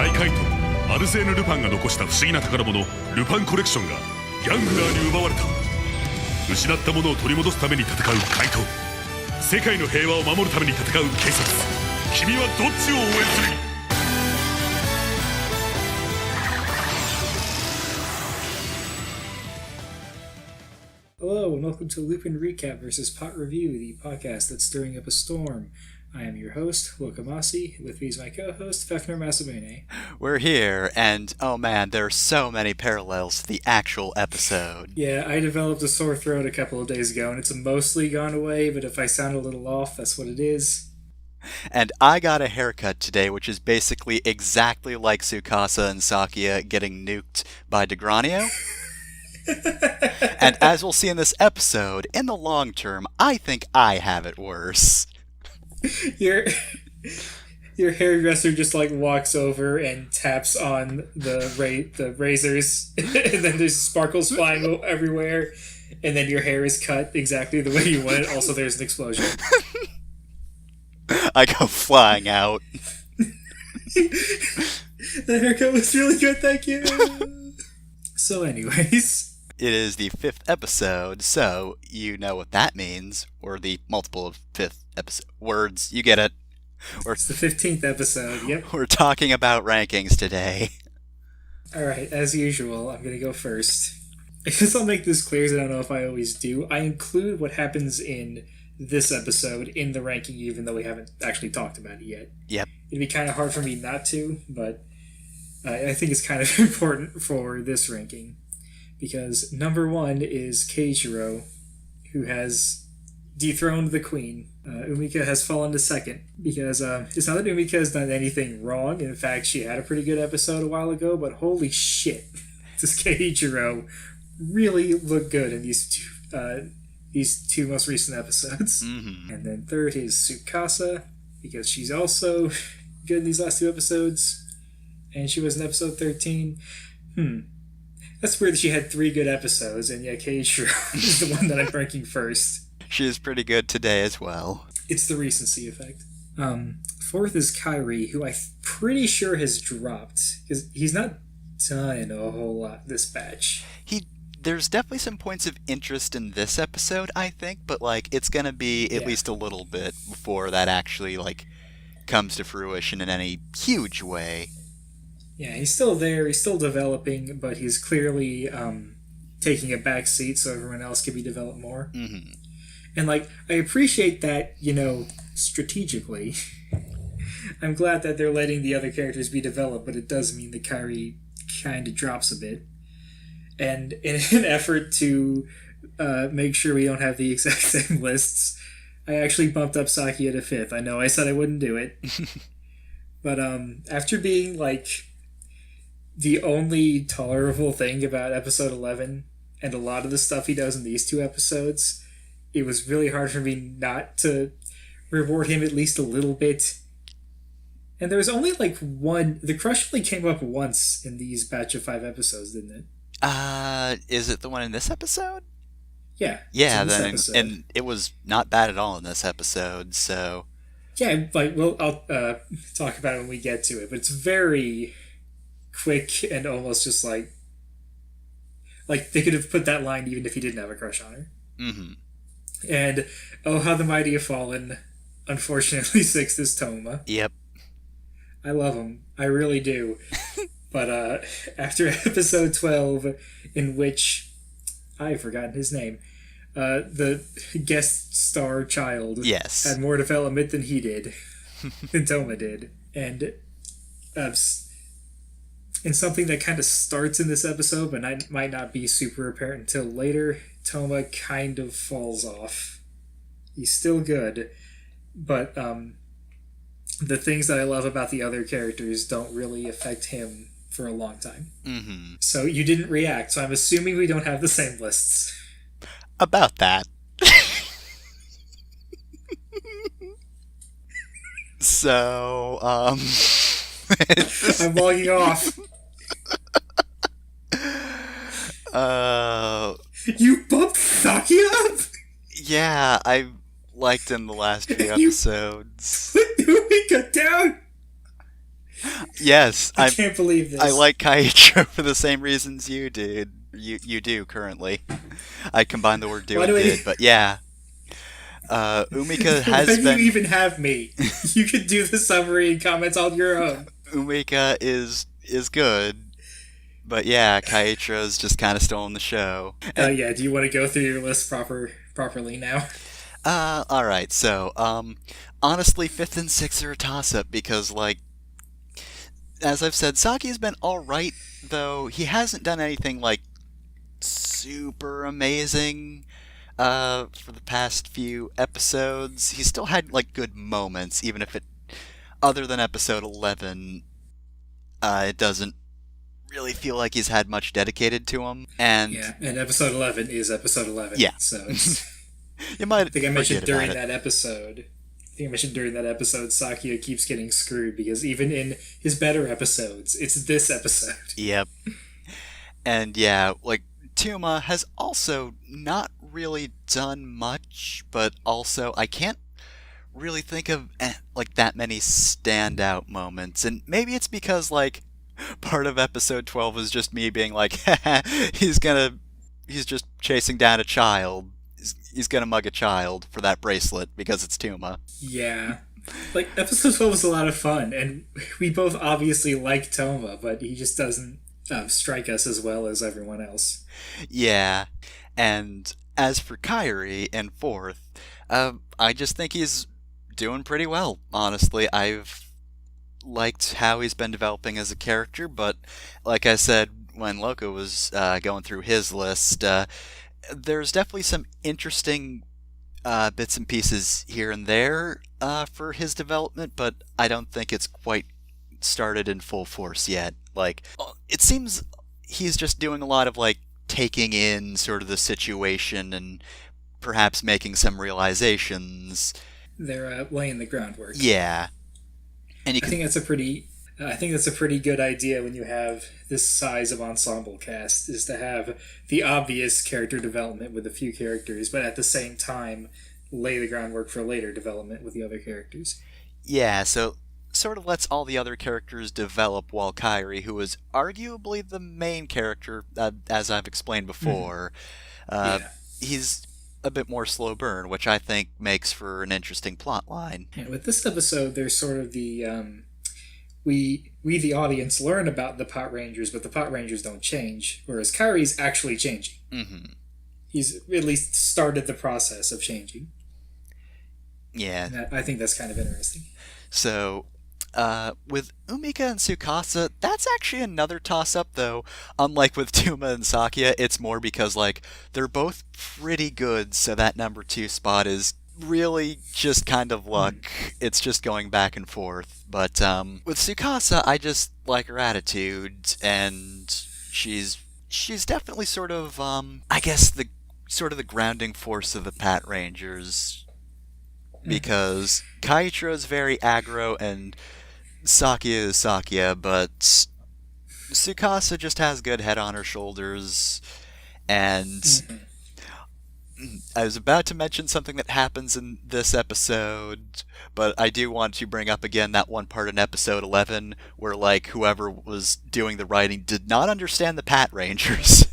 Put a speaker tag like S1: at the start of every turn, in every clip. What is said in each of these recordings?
S1: 大怪盗アルゼーヌ・ルパンが残した不思議な宝物ルパンコレクションがギャングラーに奪われた。失ったものを取り戻すために戦う怪盗、世界の平和を守るために戦う警察、君はどっちを応援する？Hello
S2: and welcome to LupinRecap versus PatReview, the podcast that's stirring up a storm. I am your host, Wokamasi. With me is my co-host, Fefner Masabene.
S3: We're here, and oh man, there are so many parallels to the actual episode.
S2: Yeah, I developed a sore throat a couple of days ago, and it's mostly gone away, but if I sound a little off, that's what it is.
S3: And I got a haircut today, which is basically exactly like Tsukasa and Sakia getting nuked by Degranio. And as we'll see in this episode, in the long term, I think I have it worse.
S2: Your hairdresser just walks over and taps on the razors, and then there's sparkles flying everywhere, and then your hair is cut exactly the way you want it. Also, there's an explosion.
S3: I go flying out.
S2: The haircut was really good, thank you. So, anyways.
S3: It is the 5th episode, so you know what that means. Or the multiple of 5th episode words. You get it.
S2: It's the 15th episode, yep.
S3: We're talking about rankings today.
S2: Alright, as usual, I'm gonna go first. I guess I'll make this clear, as I don't know if I always do. I include what happens in this episode in the ranking, even though we haven't actually talked about it yet.
S3: Yep.
S2: It'd be kind of hard for me not to, but I think it's kind of important for this ranking. Because number 1 is Keiichiro, who has dethroned the queen. Umika has fallen to second, because it's not that Umika has done anything wrong. In fact, she had a pretty good episode a while ago, but holy shit, does Keiichiro really look good in these two most recent episodes.
S3: Mm-hmm.
S2: And then third is Tsukasa, because she's also good in these last 2 episodes, and she was in episode 13. That's weird that she had 3 good episodes, and yet Keiichiro is the one that I'm ranking first.
S3: She is pretty good today as well.
S2: It's the recency effect. Fourth is Kairi, who I'm pretty sure has dropped, because he's not done a whole lot this batch.
S3: There's definitely some points of interest in this episode, I think, but it's gonna be at least a little bit before that actually comes to fruition in any huge way.
S2: Yeah, he's still there, he's still developing, but he's clearly taking a back seat so everyone else can be developed more.
S3: Mm-hmm.
S2: And, I appreciate that, strategically. I'm glad that they're letting the other characters be developed, but it does mean that Kairi kind of drops a bit. And in an effort to make sure we don't have the exact same lists, I actually bumped up Sakia to 5th. I know I said I wouldn't do it. But after being, the only tolerable thing about episode 11 and a lot of the stuff he does in these 2 episodes, it was really hard for me not to reward him at least a little bit. And there was only one. The crush only came up once in these batch of 5 episodes, didn't it?
S3: Is it the one in this episode?
S2: Yeah.
S3: Yeah, and it was not bad at all in this episode, so.
S2: Yeah, I'll talk about it when we get to it, but it's very quick and almost just they could have put that line even if he didn't have a crush on her.
S3: Mm-hmm.
S2: And oh, how the mighty have fallen. Unfortunately, 6th is Toma.
S3: Yep.
S2: I love him. I really do. But after episode 12, in which I've forgotten his name, the guest star child had more development than he did, than Toma did. And in something that kind of starts in this episode, but might not be super apparent until later, Toma kind of falls off. He's still good, but the things that I love about the other characters don't really affect him for a long time.
S3: Mm-hmm. So
S2: you didn't react, so I'm assuming we don't have the same lists.
S3: About that. So,
S2: I'm logging off. You bumped Sakia up?
S3: Yeah, I liked him the last few episodes.
S2: Put Umika down?
S3: Yes,
S2: I can't believe this.
S3: I like Kaiichiro for the same reasons you did. You do currently. I combined the word do and did, but yeah. Umika
S2: Why
S3: has
S2: do
S3: been.
S2: you even have me? You could do the summary and comments on your own.
S3: Umika is good, but yeah, Kaiichiro's just kind of stolen the show.
S2: Yeah. Do you want to go through your list properly now?
S3: All right. So, honestly, 5th and 6th are a toss-up because, like, as I've said, Saki's been all right, though he hasn't done anything like super amazing. For the past few episodes, he still had like good moments, even if it, other than episode 11, it doesn't really feel like he's had much dedicated to him. And
S2: yeah, and episode 11 is episode 11.
S3: Yeah.
S2: So it's,
S3: you might
S2: I think I mentioned
S3: forget about
S2: during
S3: it.
S2: that episode. Sakia keeps getting screwed because even in his better episodes, it's this episode.
S3: Yep. And yeah, like Tuma has also not really done much, but also I can't really think of like that many standout moments. And maybe it's because like part of episode 12 was just me being like, he's just chasing down a child. He's gonna mug a child for that bracelet because it's Tuma.
S2: Yeah. Like, episode 12 was a lot of fun, and we both obviously like Toma, but he just doesn't strike us as well as everyone else.
S3: Yeah. And as for Kairi in 4th, I just think he's doing pretty well, honestly. I've liked how he's been developing as a character, but like I said when Loco was going through his list, there's definitely some interesting bits and pieces here and there for his development, but I don't think it's quite started in full force yet. Like, it seems he's just doing a lot of like taking in sort of the situation and perhaps making some realizations.
S2: They're laying the groundwork.
S3: Yeah, and
S2: I think that's a pretty good idea when you have this size of ensemble cast, is to have the obvious character development with a few characters, but at the same time lay the groundwork for later development with the other characters.
S3: Yeah, so sort of lets all the other characters develop while Kairi, who is arguably the main character, as I've explained before, he's a bit more slow burn, which I think makes for an interesting plot line.
S2: Yeah, with this episode, there's sort of the we the audience learn about the Pot Rangers, but the Pot Rangers don't change, whereas Kairi's actually changing.
S3: Mm-hmm.
S2: He's at least started the process of changing.
S3: Yeah.
S2: And I think that's kind of interesting.
S3: So, with Umika and Tsukasa, that's actually another toss-up, though. Unlike with Tuma and Sakia, it's more because, like, they're both pretty good, so that number 2 spot is really just kind of luck. It's just going back and forth. But, with Tsukasa, I just like her attitude, and she's definitely sort of, I guess, the grounding force of the Pat Rangers. Because Kaiichiro is very aggro and Sakia is Sakia, but Tsukasa just has good head on her shoulders. And I was about to mention something that happens in this episode, but I do want to bring up again that one part in episode 11 where, like, whoever was doing the writing did not understand the Pat Rangers.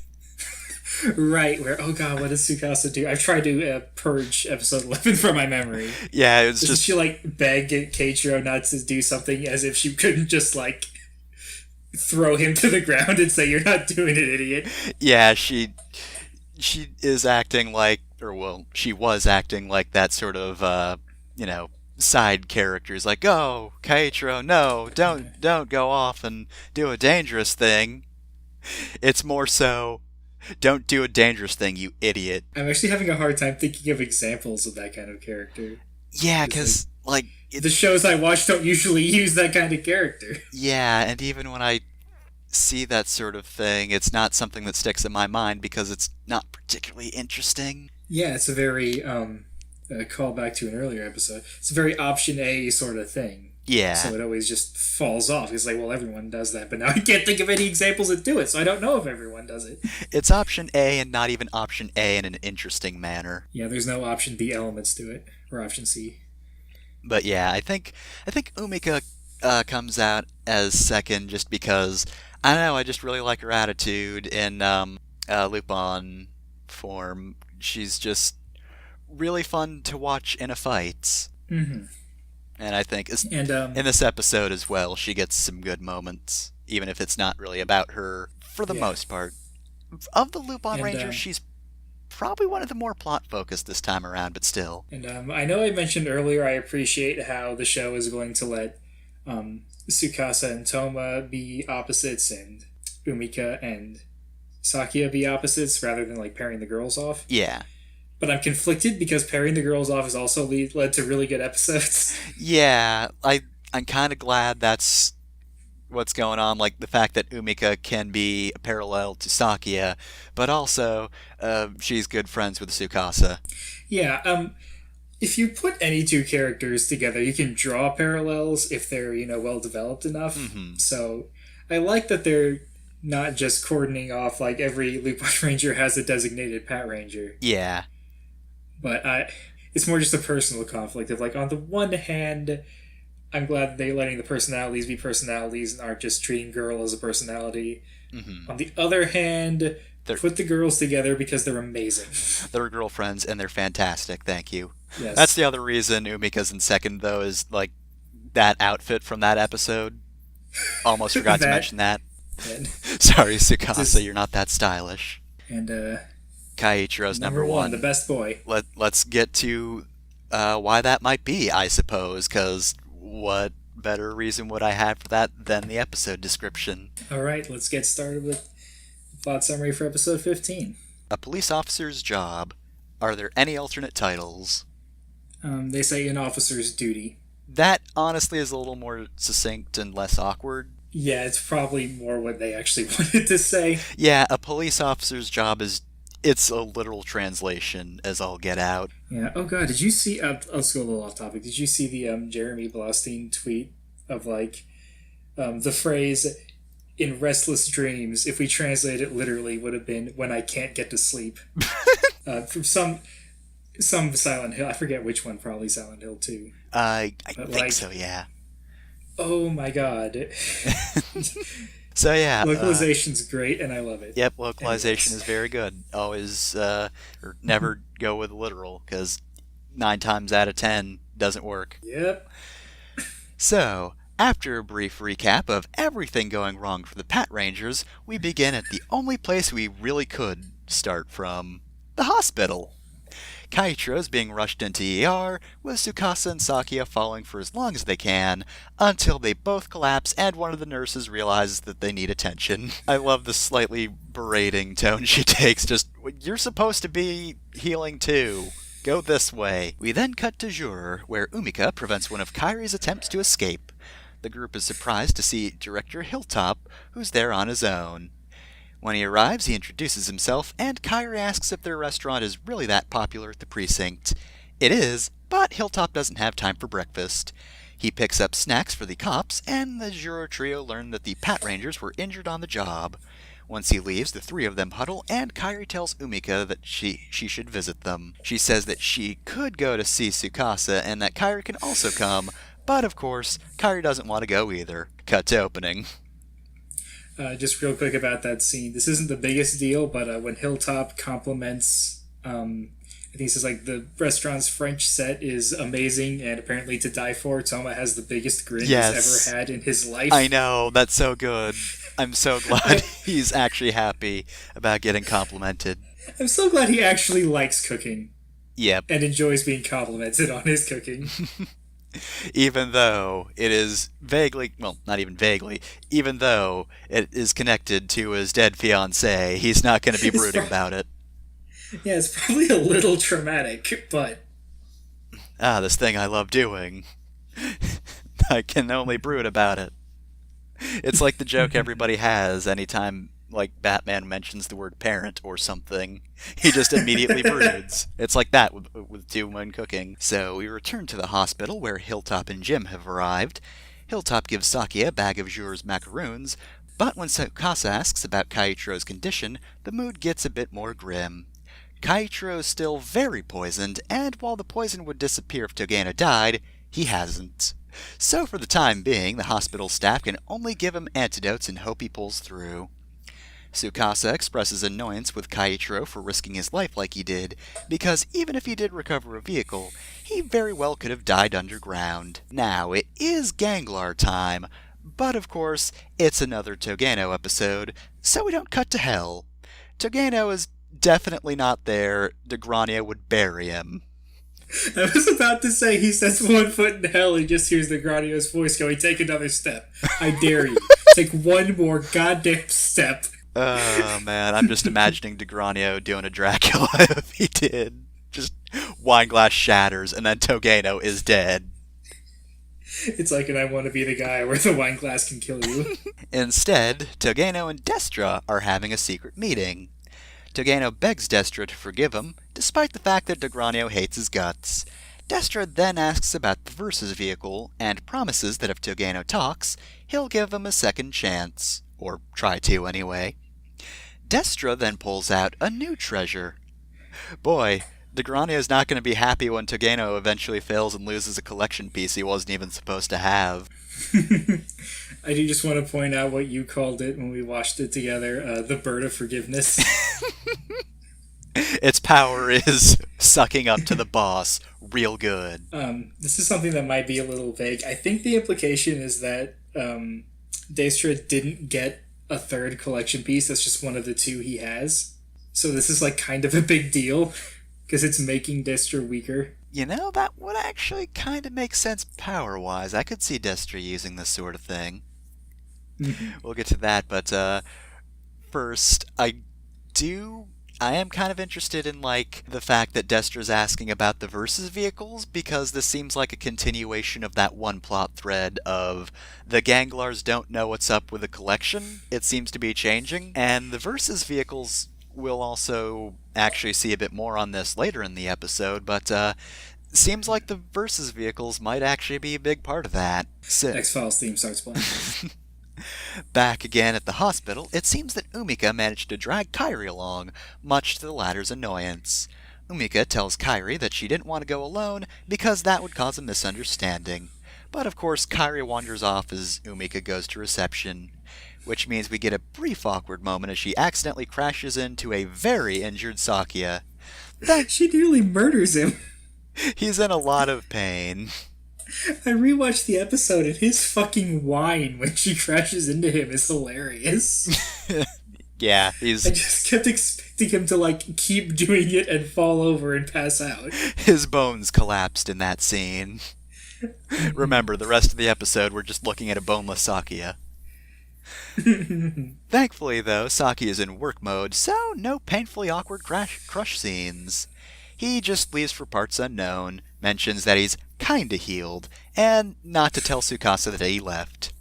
S2: Right, where, oh god, what does Tsukasa do? I've tried to purge episode 11 from my memory.
S3: Yeah, it was
S2: Doesn't
S3: just...
S2: she, like, beg Keiichiro not to do something as if she couldn't just, like, throw him to the ground and say, you're not doing it, idiot?
S3: Yeah, she is acting like, or well, she was acting like that sort of, side characters. Like, oh, Keiichiro, no, don't go off and do a dangerous thing. It's more so... Don't do a dangerous thing, you idiot.
S2: I'm actually having a hard time thinking of examples of that kind of character.
S3: Yeah, because, like...
S2: the shows I watch don't usually use that kind of character.
S3: Yeah, and even when I see that sort of thing, it's not something that sticks in my mind because it's not particularly interesting.
S2: Yeah, it's a very, callback to an earlier episode. It's a very option A sort of thing.
S3: Yeah.
S2: So it always just falls off. It's like, well, everyone does that, but now I can't think of any examples that do it, so I don't know if everyone does it.
S3: It's option A and not even option A in an interesting manner.
S2: Yeah, there's no option B elements to it, or option C.
S3: But yeah, I think Umika comes out as second just because, I don't know, I just really like her attitude in Lupin form. She's just really fun to watch in a fight.
S2: Mm-hmm.
S3: And I think
S2: And
S3: in this episode as well, she gets some good moments, even if it's not really about her for the most part. Of the Lupin Rangers, she's probably one of the more plot-focused this time around, but still.
S2: And I know I mentioned earlier I appreciate how the show is going to let Tsukasa and Toma be opposites and Umika and Sakia be opposites rather than like pairing the girls off.
S3: Yeah.
S2: But I'm conflicted because pairing the girls off has also led to really good episodes.
S3: Yeah, I'm kind of glad that's what's going on, like the fact that Umika can be a parallel to Sakia, but also she's good friends with Tsukasa.
S2: Yeah, if you put any two characters together, you can draw parallels if they're, well developed enough.
S3: Mm-hmm.
S2: So I like that they're not just cordoning off like every Lupin Ranger has a designated Pat Ranger.
S3: Yeah.
S2: But it's more just a personal conflict of like, on the one hand, I'm glad that they're letting the personalities be personalities and aren't just treating girl as a personality.
S3: Mm-hmm.
S2: On the other hand, put the girls together because they're amazing.
S3: They're girlfriends and they're fantastic, thank you.
S2: Yes.
S3: That's the other reason Umika's in second, though, is like that outfit from that episode. Almost forgot to mention that. Sorry, Tsukasa, you're not that stylish.
S2: And
S3: Kaiichiro's number one.
S2: The best boy.
S3: Let's get to why that might be, I suppose, because what better reason would I have for that than the episode description?
S2: Alright, let's get started with the plot summary for episode 15.
S3: A police officer's job. Are there any alternate titles?
S2: They say an officer's duty.
S3: That, honestly, is a little more succinct and less awkward.
S2: Yeah, it's probably more what they actually wanted to say.
S3: Yeah, a police officer's job is... It's a literal translation, as all get out.
S2: Yeah. Oh god, did you see? Let's go a little off topic. Did you see the Jeremy Blaustein tweet of like the phrase "in restless dreams"? If we translate it literally, would have been "when I can't get to sleep." From some Silent Hill. I forget which one. Probably Silent Hill 2.
S3: I think so. Yeah.
S2: Oh my god.
S3: So yeah,
S2: localization's great, and I love it.
S3: Yep, localization is very good. Always, or never go with literal, because 9 times out of 10 doesn't work.
S2: Yep.
S3: So, after a brief recap of everything going wrong for the Pat Rangers, we begin at the only place we really could start from, the hospital. Kaiichiro is being rushed into ER, with Tsukasa and Sakia following for as long as they can, until they both collapse and one of the nurses realizes that they need attention. I love the slightly berating tone she takes, just, you're supposed to be healing too. Go this way. We then cut to Jur, where Umika prevents one of Kairi's attempts to escape. The group is surprised to see Director Hilltop, who's there on his own. When he arrives, he introduces himself, and Kairi asks if their restaurant is really that popular at the precinct. It is, but Hilltop doesn't have time for breakfast. He picks up snacks for the cops, and the Juro trio learn that the Pat Rangers were injured on the job. Once he leaves, the 3 of them huddle, and Kairi tells Umika that she should visit them. She says that she could go to see Tsukasa, and that Kairi can also come, but of course, Kairi doesn't want to go either. Cut to opening.
S2: Just real quick about that scene. This isn't the biggest deal, but when Hilltop compliments, I think he says like the restaurant's French set is amazing and apparently to die for. Toma has the biggest grin he's ever had in his life.
S3: I know, that's so good. I'm so glad he's actually happy about getting complimented.
S2: I'm so glad he actually likes cooking.
S3: Yep.
S2: And enjoys being complimented on his cooking.
S3: Even though it is vaguely, well, not even vaguely, even though it is connected to his dead fiancée, he's not going to be brooding about it.
S2: Yeah, it's probably a little traumatic, but...
S3: This thing I love doing. I can only brood about it. It's like the joke everybody has anytime, like, Batman mentions the word parent or something. He just immediately broods. It's like that with Doom when cooking. So we return to the hospital where Hilltop and Jim have arrived. Hilltop gives Sakia a bag of Jur's macaroons, but when Tsukasa asks about Kaiichiro's condition, the mood gets a bit more grim. Kaiichiro is still very poisoned, and while the poison would disappear if Togena died, he hasn't. So for the time being, the hospital staff can only give him antidotes and hope he pulls through. Tsukasa expresses annoyance with Kaiichiro for risking his life like he did, because even if he did recover a vehicle, he very well could have died underground. Now, it is Ganglar time, but of course, it's another Togano episode, so we don't cut to hell. Togano is definitely not there. Degrania would bury him.
S2: I was about to say he sets one foot in hell and just hears the Granio's voice going, take another step. I dare you. Take one more goddamn step.
S3: Oh man, I'm just imagining Degranio doing a Dracula if he did. Just wine glass shatters and then Togano is dead.
S2: It's like an I Want to Be the Guy where the wine glass can kill you.
S3: Instead, Togano and Destra are having a secret meeting. Togano begs Destra to forgive him, despite the fact that Degranio hates his guts. Destra then asks about the Versus vehicle, and promises that if Togano talks, he'll give him a second chance. Or try to, anyway. Destra then pulls out a new treasure. Boy, Degranio's not going to be happy when Togano eventually fails and loses a collection piece he wasn't even supposed to have.
S2: I do just want to point out what you called it when we watched it together, the bird of forgiveness.
S3: Its power is sucking up to the boss real good.
S2: This is something that might be a little vague. I think the implication is that Destra didn't get a third collection piece. That's just one of the two he has. So this is like kind of a big deal because it's making Destra weaker.
S3: You know, that would actually kind of make sense power-wise. I could see Destra using this sort of thing. We'll get to that, but first, I am kind of interested in, like, the fact that Destra's asking about the Versus vehicles, because this seems like a continuation of that one plot thread of the Ganglars don't know what's up with the collection. It seems to be changing, and the Versus vehicles we'll also actually see a bit more on this later in the episode, but seems like the Versus vehicles might actually be a big part of that.
S2: X-Files theme starts playing.
S3: Back again at the hospital, it seems that Umika managed to drag Kairi along, much to the latter's annoyance. Umika tells Kairi that she didn't want to go alone because that would cause a misunderstanding. But of course, Kairi wanders off as Umika goes to reception, which means we get a brief awkward moment as she accidentally crashes into a very injured Sakia.
S2: She nearly murders him.
S3: He's in a lot of pain.
S2: I rewatched the episode and his fucking whine when she crashes into him is hilarious.
S3: Yeah,
S2: I just kept expecting him to, like, keep doing it and fall over and pass out.
S3: His bones collapsed in that scene. Remember, the rest of the episode we're just looking at a boneless Sakia. Thankfully, though, Saki is in work mode, so no painfully awkward crush scenes. He just leaves for parts unknown, mentions that he's kinda healed, and not to tell Tsukasa that he left.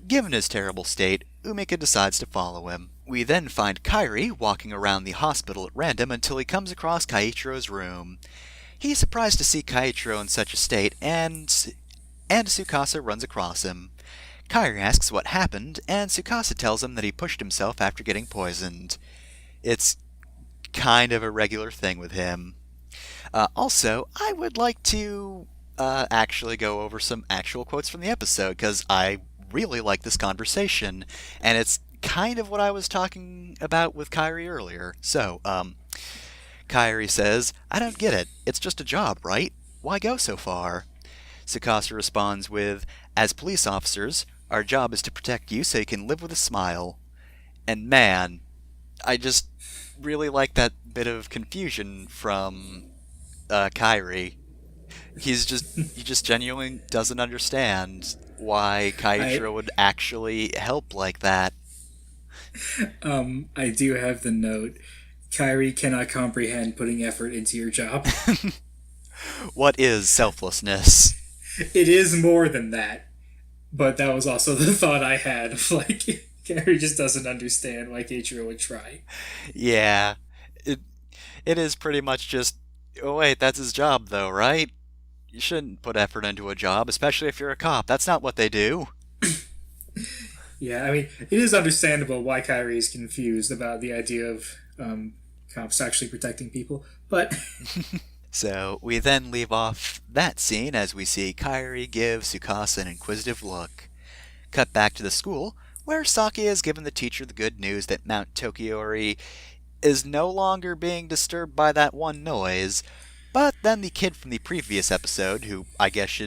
S3: Given his terrible state, Umika decides to follow him. We then find Kairi walking around the hospital at random until he comes across Kaiichiro's room. He's surprised to see Kaiichiro in such a state, and Tsukasa runs across him. Kairi asks what happened, and Tsukasa tells him that he pushed himself after getting poisoned. It's kind of a regular thing with him. Also, I would like to actually go over some actual quotes from the episode, because I really like this conversation, and it's kind of what I was talking about with Kairi earlier. So, Kairi says, "I don't get it. It's just a job, right? Why go so far?" Tsukasa responds with, "As police officers, our job is to protect you so you can live with a smile." And man, I just really like that bit of confusion from Kairi. He just genuinely doesn't understand why Kaiichiro would actually help like that.
S2: I do have the note. Kairi cannot comprehend putting effort into your job.
S3: What is selflessness?
S2: It is more than that. But that was also the thought I had of, like, Kairi just doesn't understand why Keiichiro would try.
S3: Yeah. It is pretty much just, oh wait, that's his job though, right? You shouldn't put effort into a job, especially if you're a cop. That's not what they do.
S2: Yeah, I mean, it is understandable why Kairi is confused about the idea of cops actually protecting people, but...
S3: So we then leave off that scene as we see Kairi give Tsukasa an inquisitive look. Cut back to the school, where Sakia has given the teacher the good news that Mount Tokiori is no longer being disturbed by that one noise, but then the kid from the previous episode, who I guess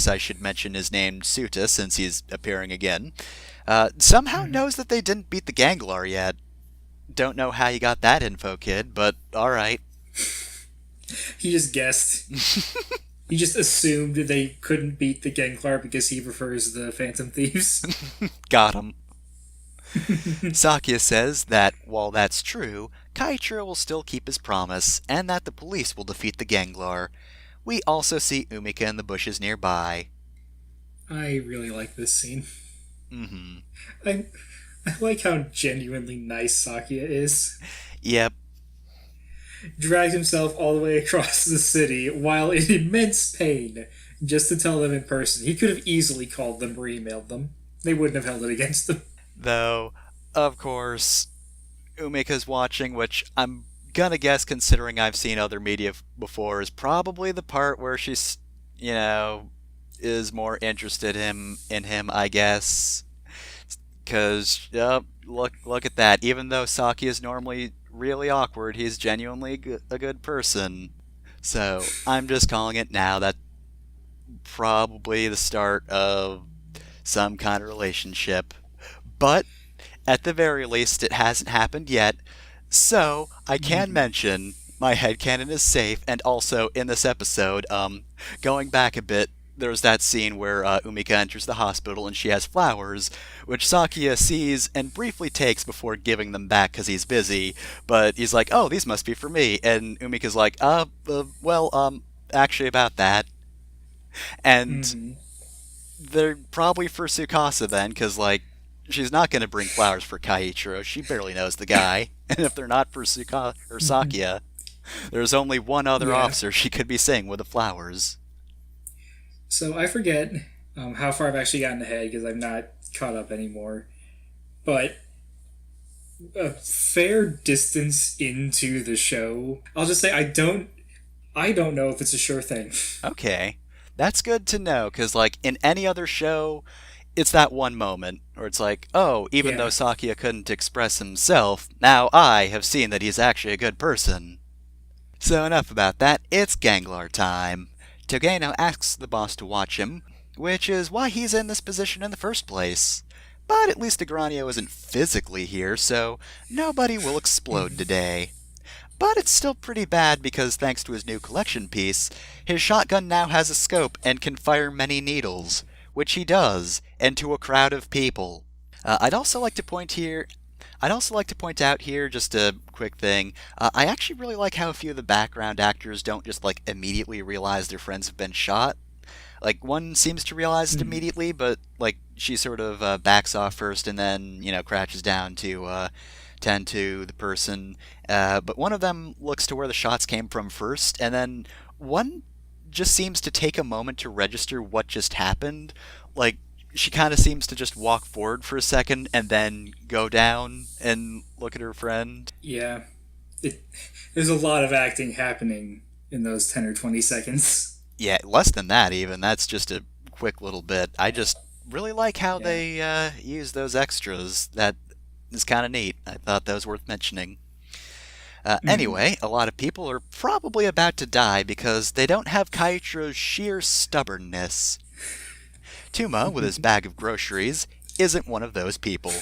S3: I should mention is named Suta since he's appearing again, somehow knows that they didn't beat the Ganglar yet. Don't know how you got that info, kid, but alright.
S2: He just guessed. He just assumed they couldn't beat the Ganglar because he prefers the Phantom Thieves.
S3: Got him. Sakia says that, while that's true, Kaichiro will still keep his promise, and that the police will defeat the Ganglar. We also see Umika in the bushes nearby.
S2: I really like this scene.
S3: Mm-hmm.
S2: I like how genuinely nice Sakia is.
S3: Yep.
S2: Dragged himself all the way across the city while in immense pain just to tell them in person. He could have easily called them or emailed them. They wouldn't have held it against them.
S3: Though, of course, Umika's watching, which I'm gonna guess, considering I've seen other media before, is probably the part where she's, is more interested in him, I guess. Because, look at that. Even though Saki is normally really awkward, he's genuinely a good person. So, I'm just calling it now. That's probably the start of some kind of relationship. But, at the very least, it hasn't happened yet. So, I can mention my headcanon is safe, and also in this episode, going back a bit, there's that scene where Umika enters the hospital and she has flowers, which Sakia sees and briefly takes before giving them back because he's busy. But he's like, oh, these must be for me. And Umika's like, actually about that. And they're probably for Tsukasa then, because, she's not going to bring flowers for Kaiichiro. She barely knows the guy. And if they're not for Sakia, there's only one other officer she could be seeing with the flowers.
S2: So I forget how far I've actually gotten ahead because I'm not caught up anymore. But a fair distance into the show, I'll just say I don't know if it's a sure thing.
S3: Okay. That's good to know, because, in any other show, it's that one moment where it's like, oh, even though Sakia couldn't express himself, now I have seen that he's actually a good person. So enough about that, it's Ganglar time. Togeno asks the boss to watch him, which is why he's in this position in the first place. But at least Agranio isn't physically here, so nobody will explode today. But it's still pretty bad because thanks to his new collection piece, his shotgun now has a scope and can fire many needles, which he does, into a crowd of people. I'd also like to point out here, just a quick thing, I actually really like how a few of the background actors don't just, immediately realize their friends have been shot. One seems to realize it immediately, but, she sort of backs off first and then, crouches down to tend to the person. But one of them looks to where the shots came from first, and then one just seems to take a moment to register what just happened. She kind of seems to just walk forward for a second and then go down and look at her friend.
S2: Yeah. There's a lot of acting happening in those 10 or 20 seconds.
S3: Yeah, less than that even. That's just a quick little bit. I just really like how they use those extras. That is kind of neat. I thought that was worth mentioning. Anyway, a lot of people are probably about to die because they don't have Kaiichiro's sheer stubbornness. Tuma, with his bag of groceries, isn't one of those people.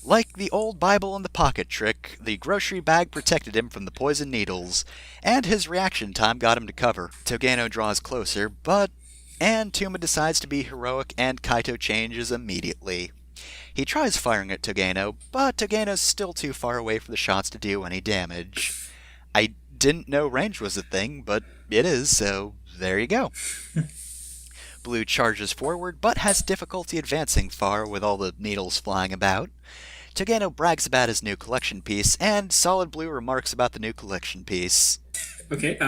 S3: Like the old Bible in the pocket trick, the grocery bag protected him from the poison needles, and his reaction time got him to cover. Togeno draws closer, and Tuma decides to be heroic and Kaito changes immediately. He tries firing at Togeno, but Togeno's still too far away for the shots to do any damage. I didn't know range was a thing, but it is, so there you go. Blue charges forward, but has difficulty advancing far with all the needles flying about. Togeno brags about his new collection piece, and Solid Blue remarks about the new collection piece.
S2: Okay,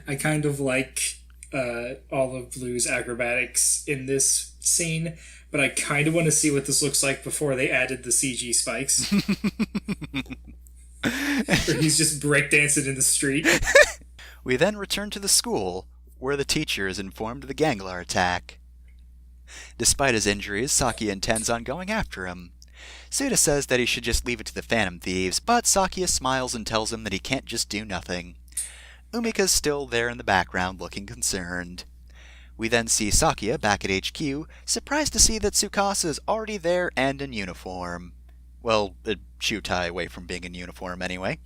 S2: I kind of like all of Blue's acrobatics in this scene, but I kind of want to see what this looks like before they added the CG spikes. Where he's just breakdancing in the street.
S3: We then return to the school, where the teacher is informed of the Ganglar attack. Despite his injuries, Sakia intends on going after him. Suda says that he should just leave it to the Phantom Thieves, but Sakia smiles and tells him that he can't just do nothing. Umika's still there in the background looking concerned. We then see Sakia back at HQ, surprised to see that Tsukasa is already there and in uniform. Well, a shoe tie away from being in uniform anyway.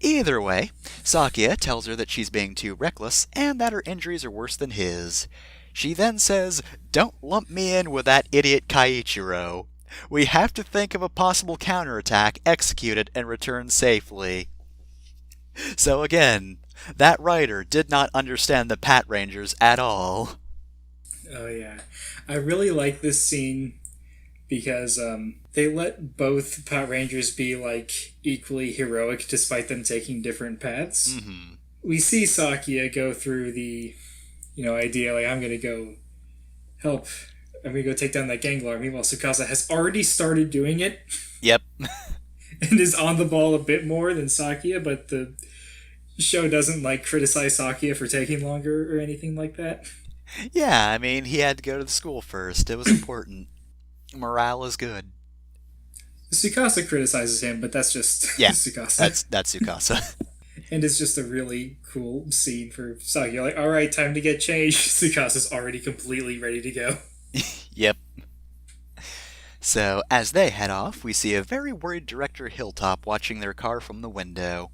S3: Either way, Sakia tells her that she's being too reckless and that her injuries are worse than his. She then says, "Don't lump me in with that idiot Kaiichiro. We have to think of a possible counterattack, execute it, and return safely." So again, that writer did not understand the Pat Rangers at all.
S2: Oh yeah. I really like this scene because they let both Pat Rangers be like equally heroic despite them taking different paths.
S3: Mm-hmm.
S2: We see Sakia go through the, idea like I'm gonna go help. I'm gonna go take down that Ganglar. Meanwhile, Tsukasa has already started doing it.
S3: Yep.
S2: And is on the ball a bit more than Sakia, but the show doesn't criticize Sakia for taking longer or anything like that.
S3: Yeah, I mean, he had to go to the school first. It was important. Morale is good.
S2: Tsukasa criticizes him, but that's just Tsukasa.
S3: That's Tsukasa.
S2: And it's just a really cool scene for Sakia. Like, all right, time to get changed. Tsukasa's already completely ready to go.
S3: Yep. So, as they head off, we see a very worried Director Hilltop watching their car from the window.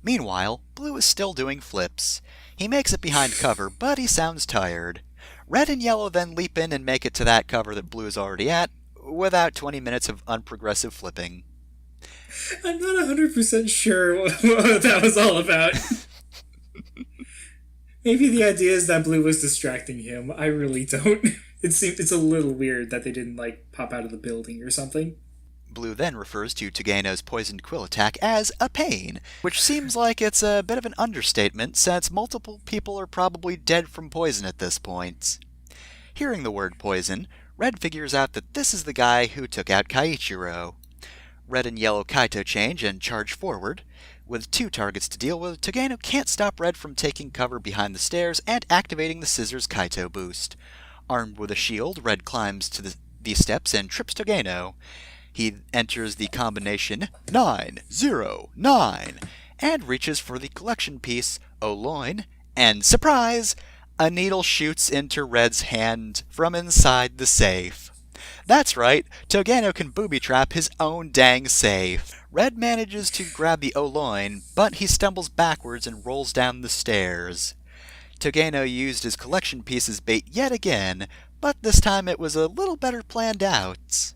S3: Meanwhile, Blue is still doing flips. He makes it behind cover, but he sounds tired. Red and Yellow then leap in and make it to that cover that Blue is already at, without 20 minutes of unprogressive flipping.
S2: I'm not 100% sure what that was all about. Maybe the idea is that Blue was distracting him. I really don't. It's a little weird that they didn't, pop out of the building or something.
S3: Blue then refers to Togeno's poisoned quill attack as a pain, which seems like it's a bit of an understatement since multiple people are probably dead from poison at this point. Hearing the word poison, Red figures out that this is the guy who took out Kaiichiro. Red and Yellow Kaito change and charge forward. With 2 targets to deal with, Togeno can't stop Red from taking cover behind the stairs and activating the Scissors Kaito boost. Armed with a shield, Red climbs to the steps and trips Togeno. He enters the combination 909 and reaches for the collection piece, Oloin, and surprise! A needle shoots into Red's hand from inside the safe. That's right, Togeno can booby-trap his own dang safe. Red manages to grab the Oloin, but he stumbles backwards and rolls down the stairs. Togeno used his collection piece as bait yet again, but this time it was a little better planned out.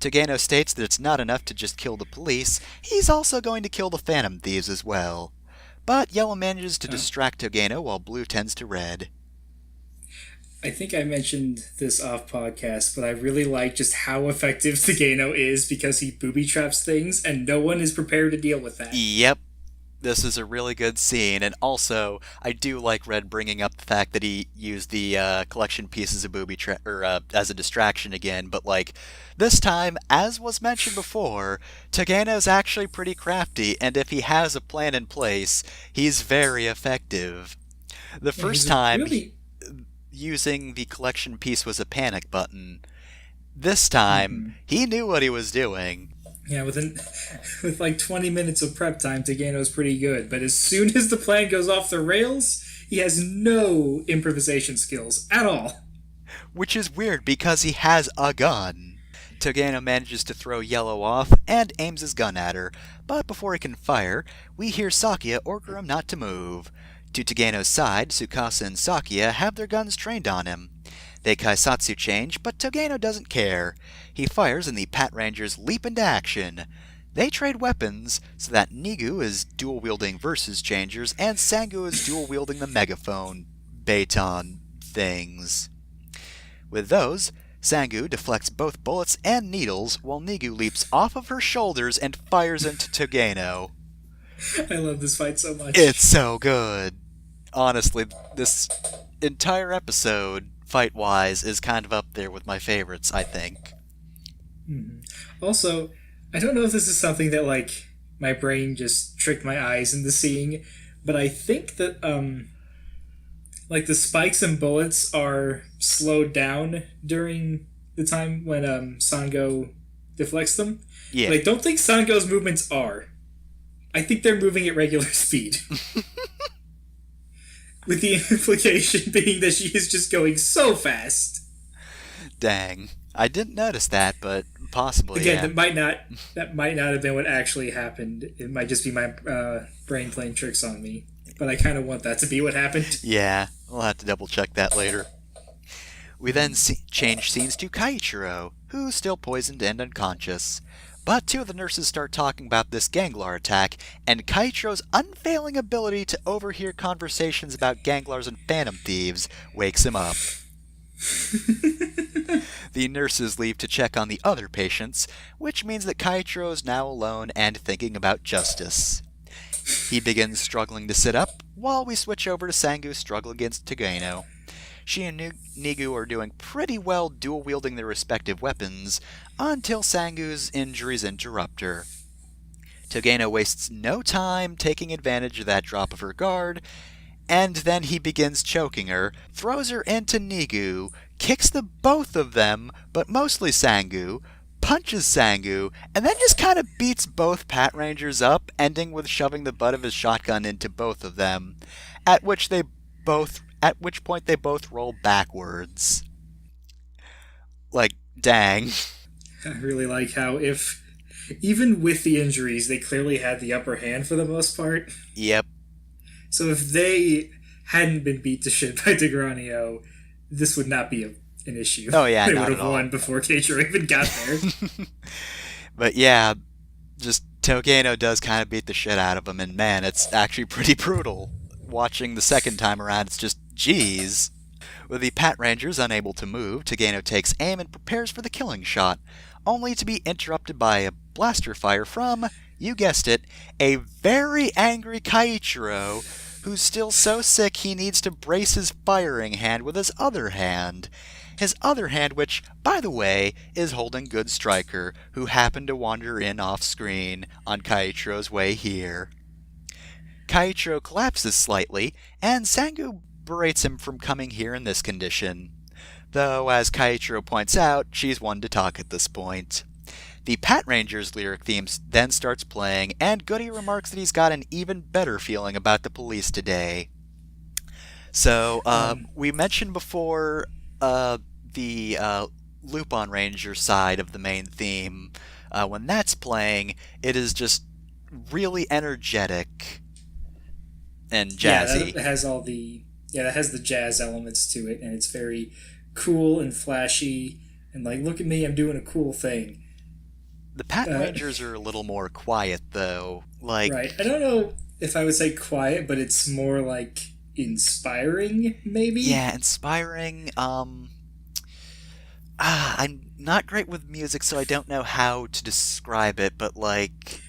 S3: Togeno states that it's not enough to just kill the police, he's also going to kill the Phantom Thieves as well. But Yellow manages to distract Togeno while Blue tends to Red.
S2: I think I mentioned this off podcast, but I really like just how effective Togeno is because he booby traps things and no one is prepared to deal with that.
S3: Yep. This is a really good scene, and also, I do like Red bringing up the fact that he used the collection piece as a booby trap, or as a distraction again, but this time, as was mentioned before, Togeno's actually pretty crafty, and if he has a plan in place, he's very effective. The first time, using the collection piece was a panic button. This time, he knew what he was doing.
S2: Yeah, with 20 minutes of prep time, Togeno's pretty good. But as soon as the plan goes off the rails, he has no improvisation skills at all.
S3: Which is weird because he has a gun. Togeno manages to throw Yellow off and aims his gun at her, but before he can fire, we hear Sakia order him not to move. To Togeno's side, Tsukasa and Sakia have their guns trained on him. They Kaisatsu change, but Togeno doesn't care. He fires and the Pat Rangers leap into action. They trade weapons, so that Nigu is dual-wielding Versus Changers, and Sangu is dual-wielding the Megaphone Baton things. With those, Sangu deflects both bullets and needles, while Nigu leaps off of her shoulders and fires into Togeno.
S2: I love this fight so much.
S3: It's so good. Honestly, this entire episode, fight-wise, is kind of up there with my favorites, I think.
S2: Also, I don't know if this is something that, my brain just tricked my eyes into seeing, but I think that like the spikes and bullets are slowed down during the time when Sango deflects them.
S3: Yeah.
S2: But I don't think Sango's movements are. I think they're moving at regular speed. With the implication being that she is just going so fast.
S3: Dang. I didn't notice that, but possibly,
S2: Again,
S3: yeah.
S2: that might not have been what actually happened. It might just be my brain playing tricks on me. But I kind of want that to be what happened.
S3: Yeah, we'll have to double check that later. We then change scenes to Kaichiro, who's still poisoned and unconscious. But two of the nurses start talking about this Ganglar attack, and Kaichiro's unfailing ability to overhear conversations about Ganglars and Phantom Thieves wakes him up. The nurses leave to check on the other patients, which means that Kaichiro is now alone and thinking about justice. He begins struggling to sit up, while we switch over to Sangu's struggle against Togeno. She and Nigu are doing pretty well dual-wielding their respective weapons, until Sangu's injuries interrupt her. Togeno wastes no time taking advantage of that drop of her guard, and then he begins choking her, throws her into Nigu, kicks the both of them, but mostly Sangu, punches Sangu, and then just kind of beats both Pat Rangers up, ending with shoving the butt of his shotgun into both of them, at which point they both roll backwards. Like, dang.
S2: I really like how even with the injuries, they clearly had the upper hand for the most part.
S3: Yep.
S2: So if they hadn't been beat to shit by Degranio, this would not be an issue.
S3: Oh yeah,
S2: they
S3: not
S2: would have
S3: at
S2: won
S3: all.
S2: before Keiichiro even got there.
S3: But yeah, just Togeno does kind of beat the shit out of him, and man, it's actually pretty brutal. Watching the second time around, it's just, geez. With the Pat Rangers unable to move, Togeno takes aim and prepares for the killing shot, only to be interrupted by a blaster fire from, you guessed it, a very angry Kaiichiro, who's still so sick he needs to brace his firing hand with his other hand. His other hand, which, by the way, is holding Good Striker, who happened to wander in off-screen on Kaiichiro's way here. Kaiichiro collapses slightly, and Sangu berates him from coming here in this condition. Though, as Kaiichiro points out, she's one to talk at this point. The Pat Rangers lyric theme then starts playing, and Goody remarks that he's got an even better feeling about the police today. So, we mentioned before the Lupin Ranger side of the main theme. When that's playing, it is just really energetic and jazzy.
S2: Yeah, that has the jazz elements to it, and it's very cool and flashy, and like, look at me, I'm doing a cool thing.
S3: The Pat Rangers are a little more quiet, though. Like,
S2: right. I don't know if I would say quiet, but it's more like inspiring, maybe?
S3: Yeah, inspiring. I'm not great with music, so I don't know how to describe it, but like,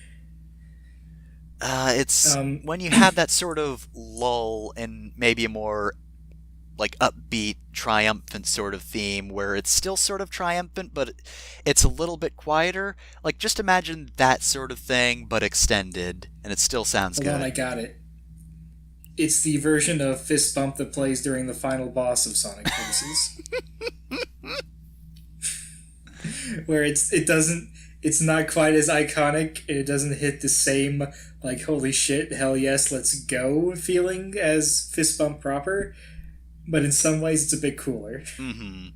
S3: it's when you have that sort of lull and maybe a more like upbeat, triumphant sort of theme where it's still sort of triumphant, but it's a little bit quieter. Like, just imagine that sort of thing, but extended, and it still sounds good.
S2: Hold on, I got it. It's the version of Fist Bump that plays during the final boss of Sonic Forces. Where it's not quite as iconic, and it doesn't hit the same, like, holy shit, hell yes, let's go feeling as Fist Bump proper. But in some ways, it's a bit cooler.
S3: Mm-hmm.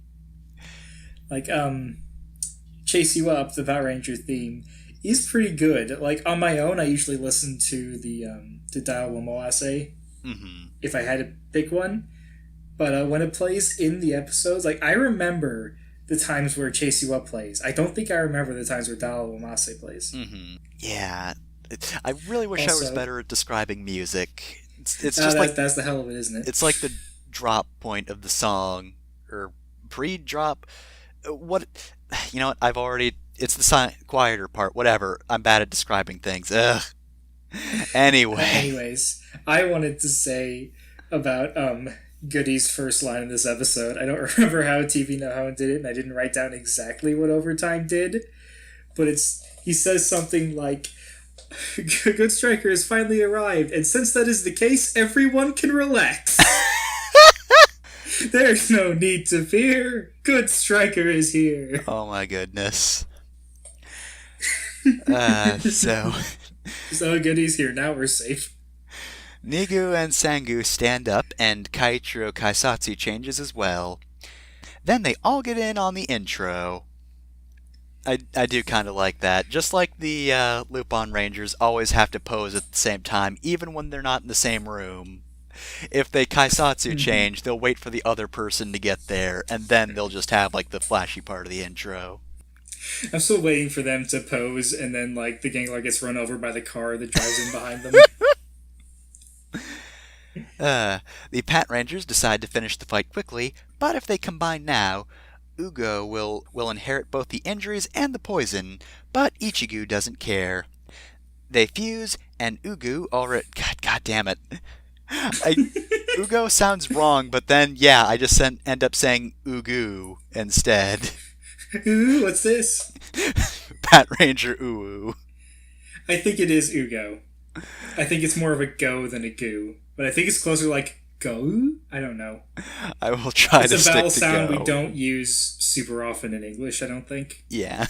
S2: Like, Chase You Up, the Power Ranger theme, is pretty good. Like, on my own, I usually listen to the Dial Womoase, if I had to pick one. But when it plays in the episodes, like, I remember the times where Chase You Up plays. I don't think I remember the times where Dial Womoase plays.
S3: Mm-hmm. Yeah. I really wish I was better at describing music. It's just
S2: that's the hell of it, isn't it?
S3: It's like the drop point of the song, or pre-drop. What, you know what? It's the quieter part. Whatever. I'm bad at describing things. Ugh.
S2: Anyways, I wanted to say about Goody's first line in this episode. I don't remember how TV Know How did it, and I didn't write down exactly what Overtime did, but he says something like, Good Striker has finally arrived, and since that is the case, everyone can relax. There's no need to fear. Good Striker is here.
S3: Oh my goodness. So
S2: good he's here. Now we're safe.
S3: Nigu and Sangu stand up, and Kaichiro Kaisatsu changes as well. Then they all get in on the intro. I do kind of like that. Just like the Lupin Rangers always have to pose at the same time, even when they're not in the same room. If they Kaisatsu change, they'll wait for the other person to get there, and then they'll just have like the flashy part of the intro.
S2: I'm still waiting for them to pose, and then like the Gangler gets run over by the car that drives in behind them.
S3: The Pat Rangers decide to finish the fight quickly, but if they combine now, Ugo will inherit both the injuries and the poison, but Ichigo doesn't care. They fuse, and Ugo already... God damn it. Ugo sounds wrong, but then, yeah, I just end up saying Ugu instead.
S2: Ooh, what's this?
S3: Pat Ranger Uwu.
S2: I think it is Ugo. I think it's more of a go than a goo. But I think it's closer like go? I don't know.
S3: I will try to stick to go.
S2: It's a vowel sound we don't use super often in English, I don't think.
S3: Yeah.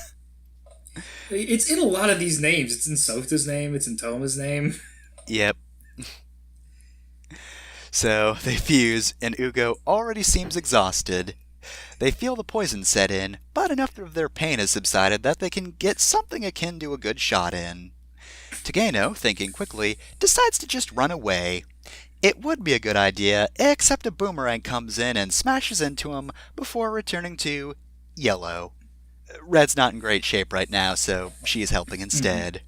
S2: It's in a lot of these names. It's in Sota's name. It's in Toma's name.
S3: Yep. So, they fuse, and Ugo already seems exhausted. They feel the poison set in, but enough of their pain has subsided that they can get something akin to a good shot in. Togeno, thinking quickly, decides to just run away. It would be a good idea, except a boomerang comes in and smashes into him before returning to Yellow. Red's not in great shape right now, so she's helping instead.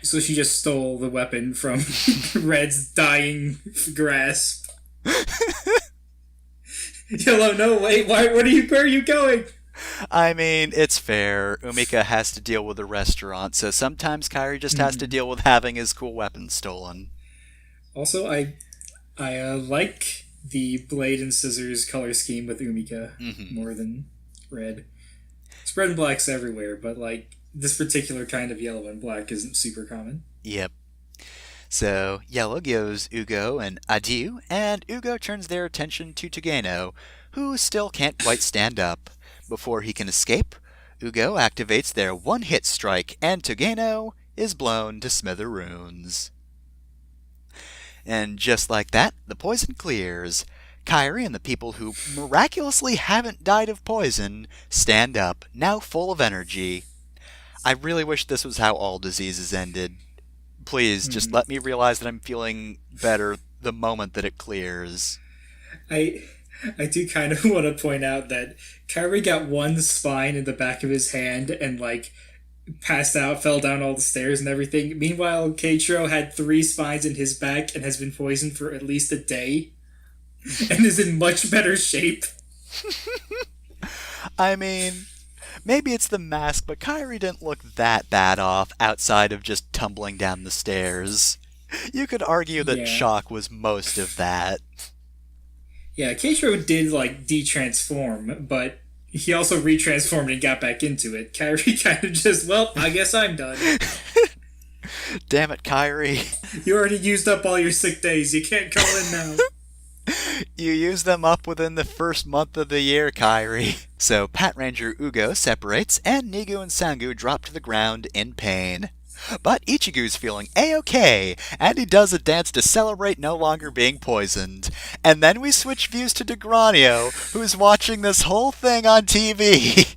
S2: So she just stole the weapon from Red's dying grasp. Yellow, no, wait, where are you going?
S3: I mean, it's fair. Umika has to deal with a restaurant, so sometimes Kairi just has to deal with having his cool weapon stolen. Also,
S2: I like the blade and scissors color scheme with Umika more than Red. It's red and black's everywhere, but like this particular kind of yellow and black isn't super common.
S3: Yep. So, Yellow gives Ugo an adieu, and Ugo turns their attention to Togeno, who still can't quite stand up. Before he can escape, Ugo activates their one-hit strike, and Togeno is blown to smithereens. And just like that, the poison clears. Kairi and the people who miraculously haven't died of poison stand up, now full of energy. I really wish this was how all diseases ended. Please, just let me realize that I'm feeling better the moment that it clears.
S2: I do kind of want to point out that Kairi got one spine in the back of his hand and, like, passed out, fell down all the stairs and everything. Meanwhile, Keiichiro had 3 spines in his back and has been poisoned for at least a day and is in much better shape.
S3: I mean, maybe it's the mask, but Kairi didn't look that bad off outside of just tumbling down the stairs. You could argue that shock was most of that.
S2: Yeah, Keiichiro did, like, de-transform, but he also retransformed and got back into it. Kairi kind of just, well, I guess I'm done.
S3: Damn it, Kairi.
S2: You already used up all your sick days. You can't call in now.
S3: You used them up within the first month of the year, Kairi. So Pat Ranger Ugo separates, and Nigu and Sangu drop to the ground in pain. But Ichigu's feeling A-okay, and he does a dance to celebrate no longer being poisoned. And then we switch views to Degranio, who's watching this whole thing on TV.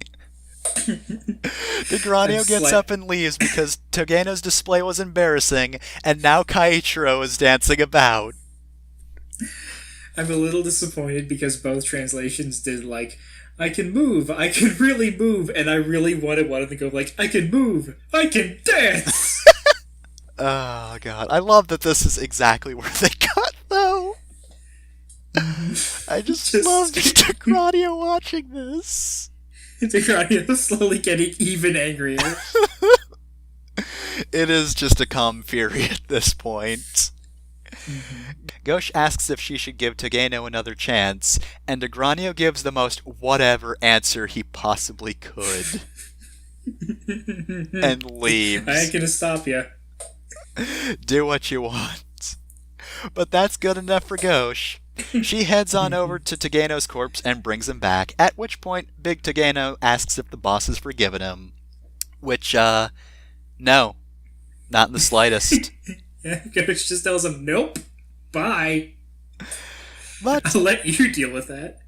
S3: Degranio gets up and leaves because Togeno's display was embarrassing, and now Keiichiro is dancing about.
S2: I'm a little disappointed because both translations did, like, I can move, I can really move, and I really wanted one of them to go, like, I can move, I can dance!
S3: Oh, God. I love that this is exactly where they cut, though. I just love Degranio watching this.
S2: Degranio slowly getting even angrier.
S3: It is just a calm fury at this point. Ghosh asks if she should give Togeno another chance, and Degranio gives the most whatever answer he possibly could. And leaves.
S2: I ain't gonna stop you.
S3: Do what you want. But that's good enough for Gauche. She heads on over to Togeno's corpse and brings him back, at which point Big Togeno asks if the boss has forgiven him. Which, no. Not in the slightest.
S2: Yeah, Coach just tells him, nope, bye.
S3: But
S2: I'll let you deal with that.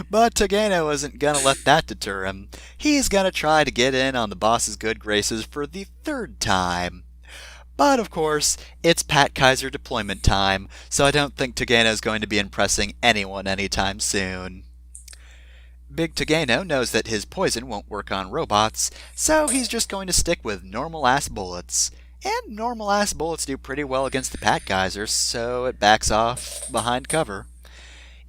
S3: But Togeno isn't gonna let that deter him. He's gonna try to get in on the boss's good graces for the third time. But of course, it's Pat Kaiser deployment time, so I don't think Togeno's going to be impressing anyone anytime soon. Big Togeno knows that his poison won't work on robots, so he's just going to stick with normal-ass bullets. And normal-ass bullets do pretty well against the Pat Kaiser, so it backs off behind cover.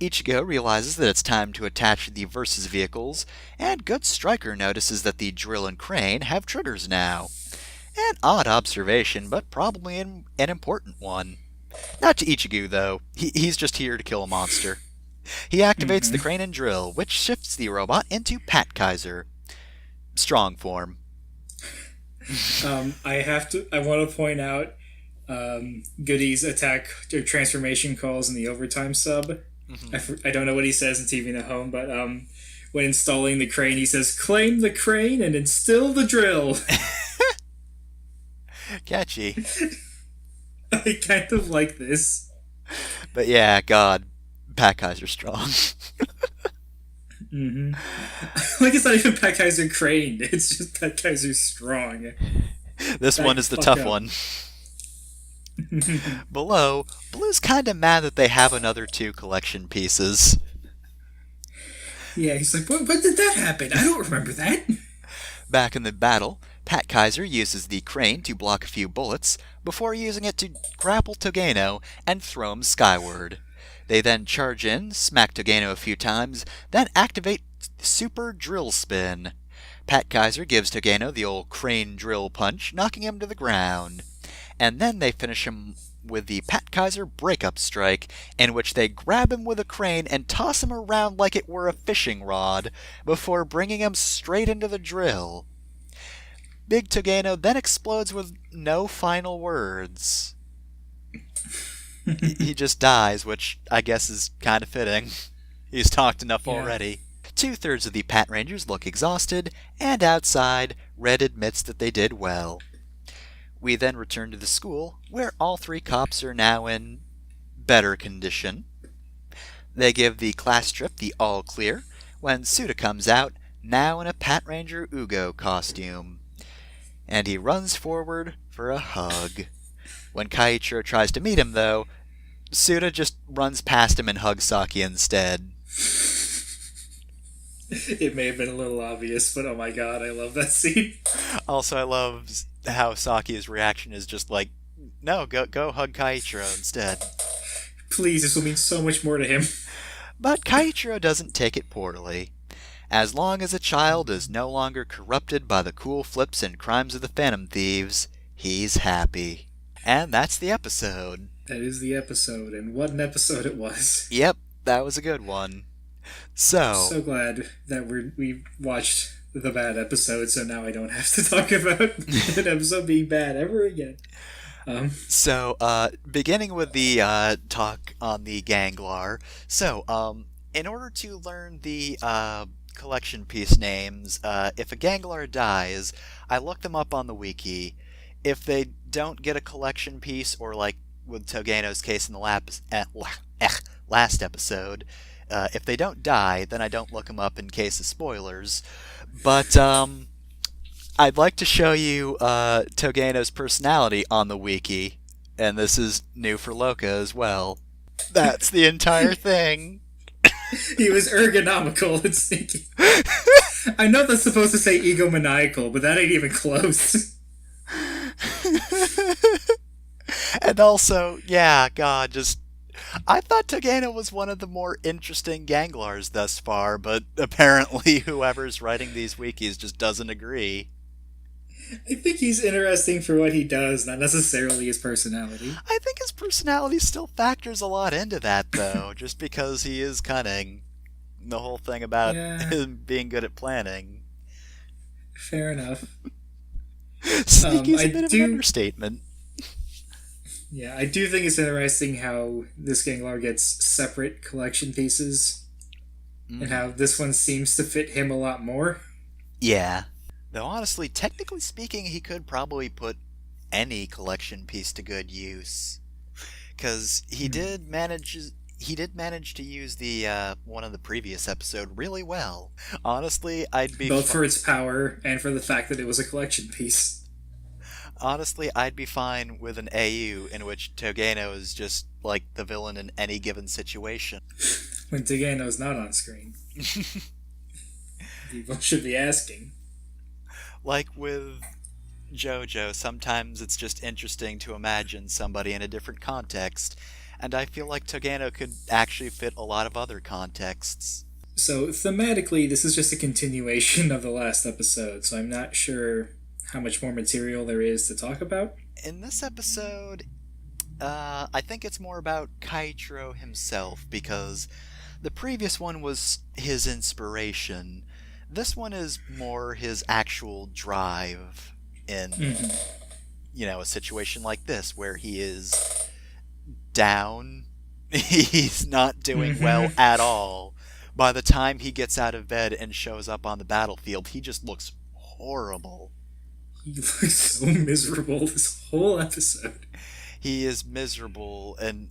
S3: Ichigo realizes that it's time to attach the Versus vehicles, and Good Striker notices that the drill and crane have triggers now. An odd observation, but probably an important one. Not to Ichigo, though. He's just here to kill a monster. He activates the crane and drill, which shifts the robot into Pat Kaiser. Strong form.
S2: I want to point out Goody's attack or transformation calls in the overtime sub. I don't know what he says in TV at home, but when installing the crane, he says, "Claim the crane and instill the drill."
S3: Catchy.
S2: I kind of like this.
S3: But yeah, God, Pat Kaiser's strong.
S2: Like, it's not even Pat Kaiser crane, it's just Pat Kaiser strong.
S3: This one is the tough one. Below, Blue's kinda mad that they have another 2 collection pieces.
S2: Yeah, he's like, when did that happen? I don't remember that.
S3: Back in the battle, Pat Kaiser uses the crane to block a few bullets, before using it to grapple Togeno and throw him skyward. They then charge in, smack Togeno a few times, then activate Super Drill Spin. Pat Kaiser gives Togeno the old crane drill punch, knocking him to the ground. And then they finish him with the Pat Kaiser Breakup Strike, in which they grab him with a crane and toss him around like it were a fishing rod, before bringing him straight into the drill. Big Togeno then explodes with no final words. He just dies, which I guess is kind of fitting. He's talked enough already. 2/3 of the Pat Rangers look exhausted, and outside, Red admits that they did well. We then return to the school, where all 3 cops are now in better condition. They give the class trip the all clear, when Suda comes out, now in a Pat Ranger Ugo costume. And he runs forward for a hug. When Kaiichiro tries to meet him, though, Suda just runs past him and hugs Saki instead.
S2: It may have been a little obvious, but oh my god, I love that scene.
S3: Also, I love how Saki's reaction is just like, no, go hug Kaiichiro instead.
S2: Please, this will mean so much more to him.
S3: But Kaiichiro doesn't take it poorly. As long as a child is no longer corrupted by the cool flips and crimes of the Phantom Thieves, he's happy. And that's the episode.
S2: That is the episode, and what an episode it was.
S3: Yep, that was a good one.
S2: So glad that we watched the bad episode, so now I don't have to talk about an episode being bad ever again.
S3: Beginning with the talk on the Ganglar. In order to learn the collection piece names, if a Ganglar dies, I look them up on the wiki. If they don't get a collection piece, or like with Togeno's case in the last episode, if they don't die, then I don't look them up in case of spoilers. But I'd like to show you Togeno's personality on the wiki, and this is new for Loka as well. That's the entire thing.
S2: He was ergonomical and sneaky. I know that's supposed to say egomaniacal, but that ain't even close.
S3: And also, yeah, God, just... I thought Togeno was one of the more interesting Ganglars thus far, but apparently whoever's writing these wikis just doesn't agree.
S2: I think he's interesting for what he does, not necessarily his personality.
S3: I think his personality still factors a lot into that, though, just because he is cunning. The whole thing about him being good at planning.
S2: Fair enough.
S3: Sneaky's a bit of an understatement.
S2: Yeah, I do think it's interesting how this Ganglar gets separate collection pieces, and how this one seems to fit him a lot more.
S3: Yeah. Though honestly, technically speaking, he could probably put any collection piece to good use. Because he did manage to use the one of the previous episode really well. Honestly,
S2: Both for its power and for the fact that it was a collection piece.
S3: Honestly, I'd be fine with an AU in which Togeno is just like the villain in any given situation.
S2: When Togeno's not on screen. People should be asking.
S3: Like with JoJo, sometimes it's just interesting to imagine somebody in a different context, and I feel like Togeno could actually fit a lot of other contexts.
S2: So, thematically, this is just a continuation of the last episode, so I'm not sure how much more material there is to talk about.
S3: In this episode, I think it's more about Kaitro himself, because the previous one was his inspiration. This one is more his actual drive in, a situation like this, where he is down, he's not doing well at all. By the time he gets out of bed and shows up on the battlefield, he just looks horrible.
S2: He looks so miserable this whole episode.
S3: He is miserable, and,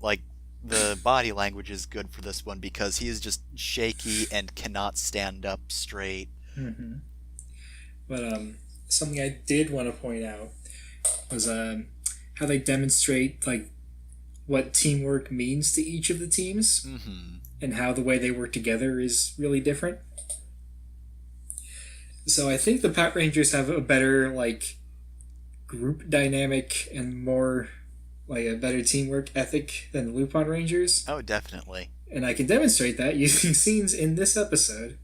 S3: the body language is good for this one because he is just shaky and cannot stand up straight.
S2: But, something I did want to point out was, how they demonstrate, what teamwork means to each of the teams, and how the way they work together is really different. So I think the Pat Rangers have a better, group dynamic and more, a better teamwork ethic than the Lupin Rangers.
S3: Oh, definitely.
S2: And I can demonstrate that using scenes in this episode.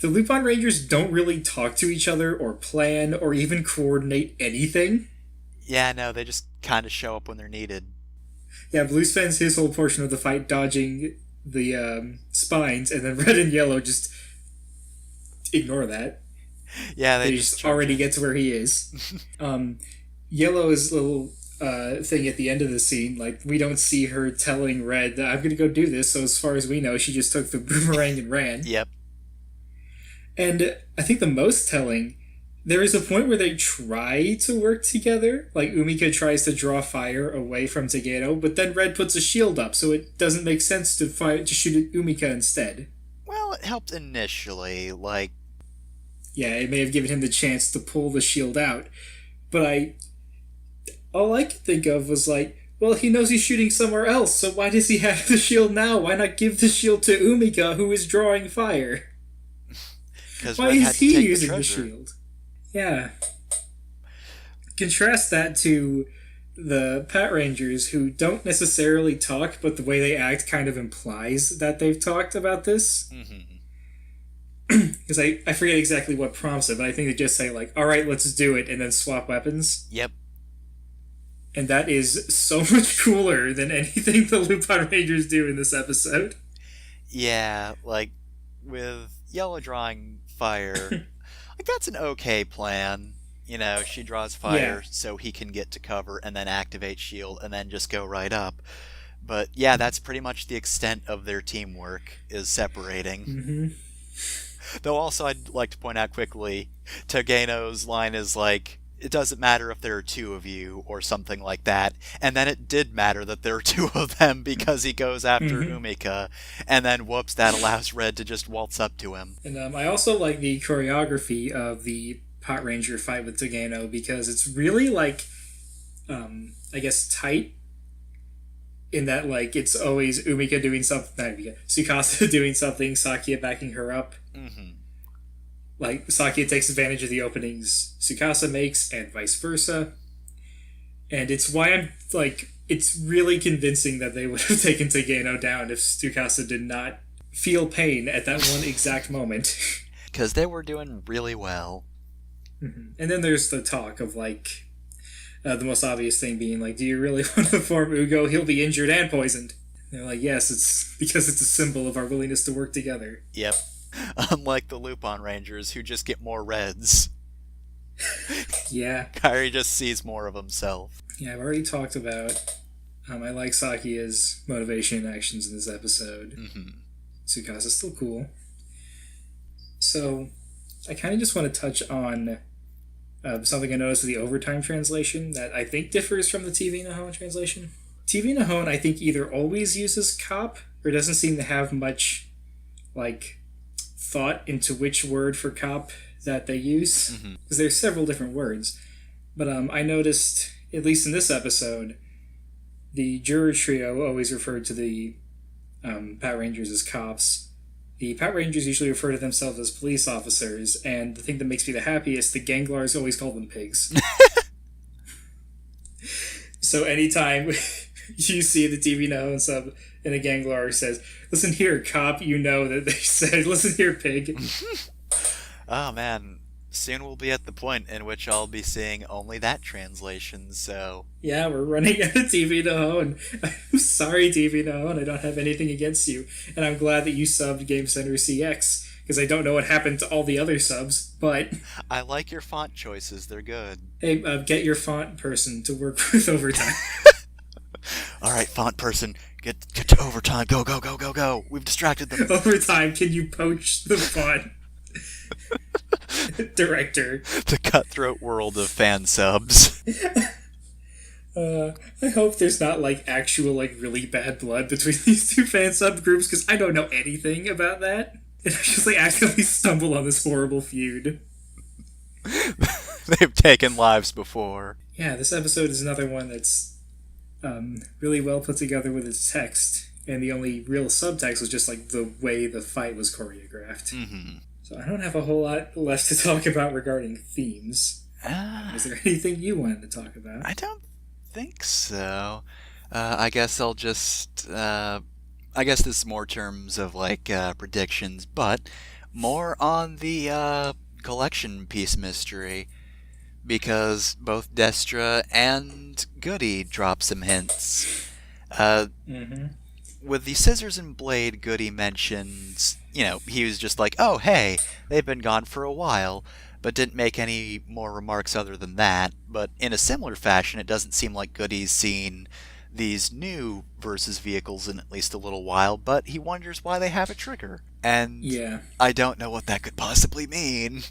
S2: The Lupin Rangers don't really talk to each other or plan or even coordinate anything.
S3: Yeah, no, they just kind of show up when they're needed.
S2: Yeah, Blue spends his whole portion of the fight dodging the spines, and then Red and Yellow just ignore that.
S3: Yeah,
S2: they just already get to where he is. Yellow's little thing at the end of the scene, we don't see her telling Red that I'm going to go do this, so as far as we know, she just took the boomerang and ran.
S3: Yep.
S2: And I think the most telling, there is a point where they try to work together. Umika tries to draw fire away from Togeno, but then Red puts a shield up, so it doesn't make sense to shoot at Umika instead.
S3: Well, it helped initially,
S2: Yeah, it may have given him the chance to pull the shield out, but all I could think of was well, he knows he's shooting somewhere else, so why does he have the shield now? Why not give the shield to Umika, who is drawing fire? Why is he using the shield? Yeah. Contrast that to the Pat Rangers, who don't necessarily talk, but the way they act kind of implies that they've talked about this. Because I forget exactly what prompts it, but I think they just say, alright, let's do it, and then swap weapons.
S3: Yep.
S2: And that is so much cooler than anything the Lupin Rangers do in this episode.
S3: Yeah, with Yellow drawing fire, that's an okay plan. She draws fire so he can get to cover and then activate shield and then just go right up. But yeah, that's pretty much the extent of their teamwork, is separating. Though also I'd like to point out quickly, Togeno's line is it doesn't matter if there are two of you, or something like that. And then it did matter that there are two of them, because he goes after Umika, and then whoops, that allows Red to just waltz up to him.
S2: And I also like the choreography of the Pot Ranger fight with Togeno, because it's really I guess tight, in that it's always Umika doing something, Tsukasa doing something, Sakia backing her up. Sakia takes advantage of the openings Tsukasa makes, and vice versa. And it's why I'm, it's really convincing that they would have taken Togeno down if Tsukasa did not feel pain at that one exact moment.
S3: Because they were doing really well.
S2: And then there's the talk of, the most obvious thing being, do you really want to form Ugo? He'll be injured and poisoned. And they're yes, it's because it's a symbol of our willingness to work together.
S3: Yep. Unlike the Lupin Rangers, who just get more reds.
S2: Yeah.
S3: Kairi just sees more of himself.
S2: Yeah, I've already talked about I like Sakia's motivation and actions in this episode.
S3: Mm-hmm.
S2: Tsukasa's still cool. So, I kind of just want to touch on something I noticed with the overtime translation that I think differs from the TV Nihon translation. TV Nihon, I think, either always uses cop or doesn't seem to have much, like, thought into which word for cop that they use. Because there's several different words. But I noticed, at least in this episode, the juror trio always referred to the Pat Rangers as cops. The Pat Rangers usually refer to themselves as police officers, and the thing that makes me the happiest, the Ganglars always call them pigs. So anytime you see the TV Nihon sub and a Ganglar says, "Listen here, cop," you know that they said, "Listen here, pig."
S3: Oh man, soon we'll be at the point in which I'll be seeing only that translation, so...
S2: Yeah, we're running out of TV Nihon. I'm sorry, TV Nihon, I don't have anything against you. And I'm glad that you subbed Game Center CX, because I don't know what happened to all the other subs, but...
S3: I like your font choices, they're good.
S2: Hey, get your font person to work with overtime.
S3: Alright, font person, get to overtime, go, go, go, go, go. We've distracted them.
S2: Overtime, can you poach the font? Director.
S3: The cutthroat world of fan subs.
S2: I hope there's not, like, actual, like, really bad blood between these two fan subgroups, because I don't know anything about that. And I just, like, accidentally stumble on this horrible feud.
S3: They've taken lives before.
S2: Yeah, this episode is another one that's really well put together with its text, and the only real subtext was just, like, the way the fight was choreographed.
S3: Mm-hmm.
S2: So I don't have a whole lot left to talk about regarding themes. Is there anything you wanted to talk about?
S3: I don't think so. I guess I'll just... I guess this is more terms of, like, predictions, but more on the collection piece mystery. Because both Destra and Goody drop some hints. With the scissors and blade, Goody mentions, you know, he was just like, oh, hey, they've been gone for a while, but didn't make any more remarks other than that. But in a similar fashion, it doesn't seem like Goody's seen these new Versus vehicles in at least a little while, but he wonders why they have a trigger. And
S2: yeah.
S3: I don't know what that could possibly mean.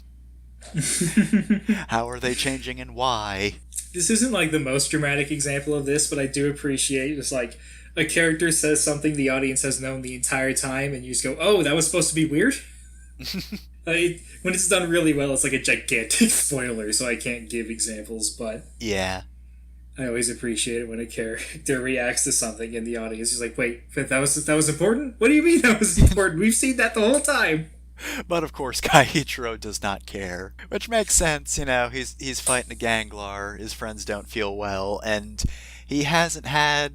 S3: How are they changing and why?
S2: This isn't like the most dramatic example of this, but I do appreciate just like a character says something the audience has known the entire time, and you just go, "Oh, that was supposed to be weird." When it's done really well, it's like a gigantic spoiler, so I can't give examples. But
S3: yeah,
S2: I always appreciate it when a character reacts to something, and the audience is like, "Wait, but that was important? What do you mean that was important? We've seen that the whole time."
S3: But of course, Kaiichiro does not care, which makes sense. You know, he's fighting a Ganglar. His friends don't feel well, and he hasn't had,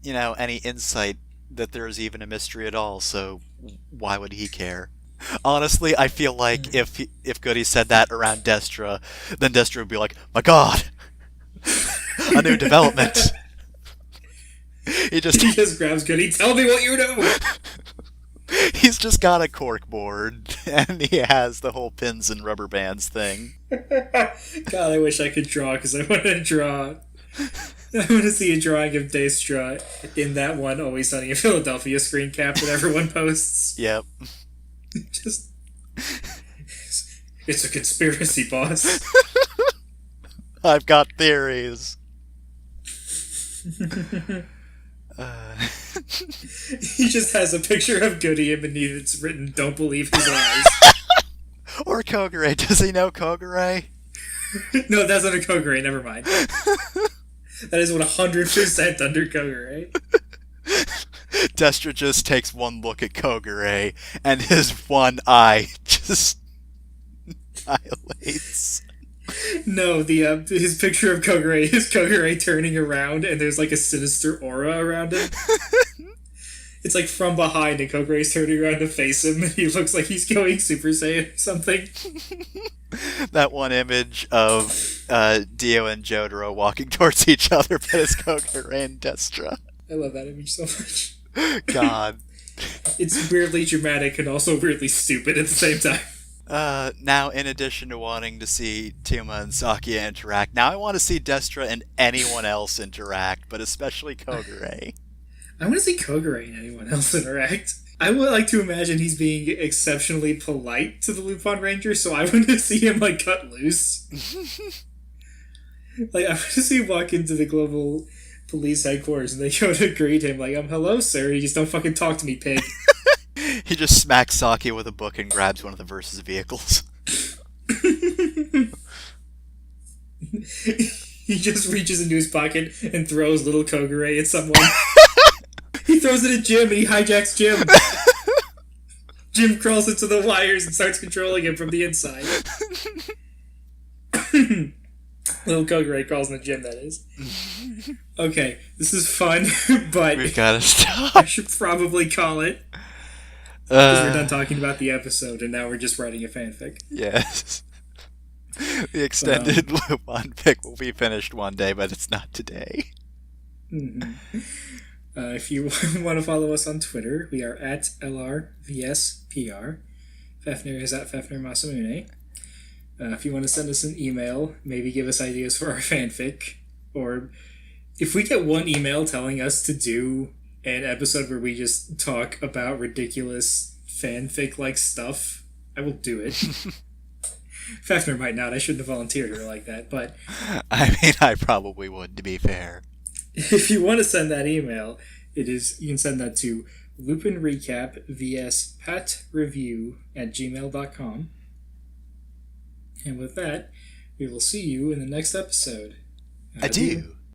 S3: you know, any insight that there's even a mystery at all. So why would he care? Honestly, I feel like if Goody said that around Destra, then Destra would be like, "My God, a new development." He just
S2: grabs Goody. Tell me what you know.
S3: He's just got a cork board, and he has the whole pins and rubber bands thing.
S2: God, I wish I could draw, because I want to draw. I want to see a drawing of Destra in that one Always Sunny in Philadelphia screen cap that everyone posts.
S3: Yep.
S2: Just... It's a conspiracy, boss.
S3: I've got theories.
S2: He just has a picture of Goody and beneath it's written, "Don't believe his eyes."
S3: Or Kogure. Does he know Kogure?
S2: No, that's under Kogure, never mind. That is 100% under Kogure.
S3: Destra just takes one look at Kogure, and his one eye just dilates.
S2: No, his picture of Kogure is Kogure turning around, and there's like a sinister aura around him. It's like from behind, and Kogure's turning around to face him, and he looks like he's going Super Saiyan or something.
S3: That one image of Dio and Jotaro walking towards each other, but it's Kogure and Destra.
S2: I love that image so much.
S3: God.
S2: It's weirdly dramatic and also weirdly stupid at the same time.
S3: Now, in addition to wanting to see Tuma and Sakia interact, now I want to see Destra and anyone else interact, but especially Kogure.
S2: I want to see Kogure and anyone else interact. I would like to imagine he's being exceptionally polite to the Lupin Ranger, so I want to see him, like, cut loose. Like, I want to see him walk into the global police headquarters and they go to greet him, like, hello, sir, you just don't fucking talk to me, pig.
S3: He just smacks Sakia with a book and grabs one of the Versus vehicles.
S2: He just reaches into his pocket and throws little Kogure at someone. He throws it at Jim and he hijacks Jim. Jim crawls into the wires and starts controlling him from the inside. Little Kogure crawls into Jim, that is. Okay, this is fun, but
S3: We've gotta stop.
S2: I should probably call it. Because we're done talking about the episode and now we're just writing a fanfic.
S3: Yes. The extended Lupin fic will be finished one day, but it's not today.
S2: Mm-hmm. If you want to follow us on Twitter, we are at LRVSPR. Fefner is at Fefner Masamune. If you want to send us an email, maybe give us ideas for our fanfic, or if we get one email telling us to do an episode where we just talk about ridiculous fanfic-like stuff, I will do it. Fefner might not. I shouldn't have volunteered her like that, but...
S3: I mean, I probably would, to be fair.
S2: If you want to send that email, you can send that to LupinRecap vs PatReview at gmail.com. And with that, we will see you in the next episode.
S3: Adieu.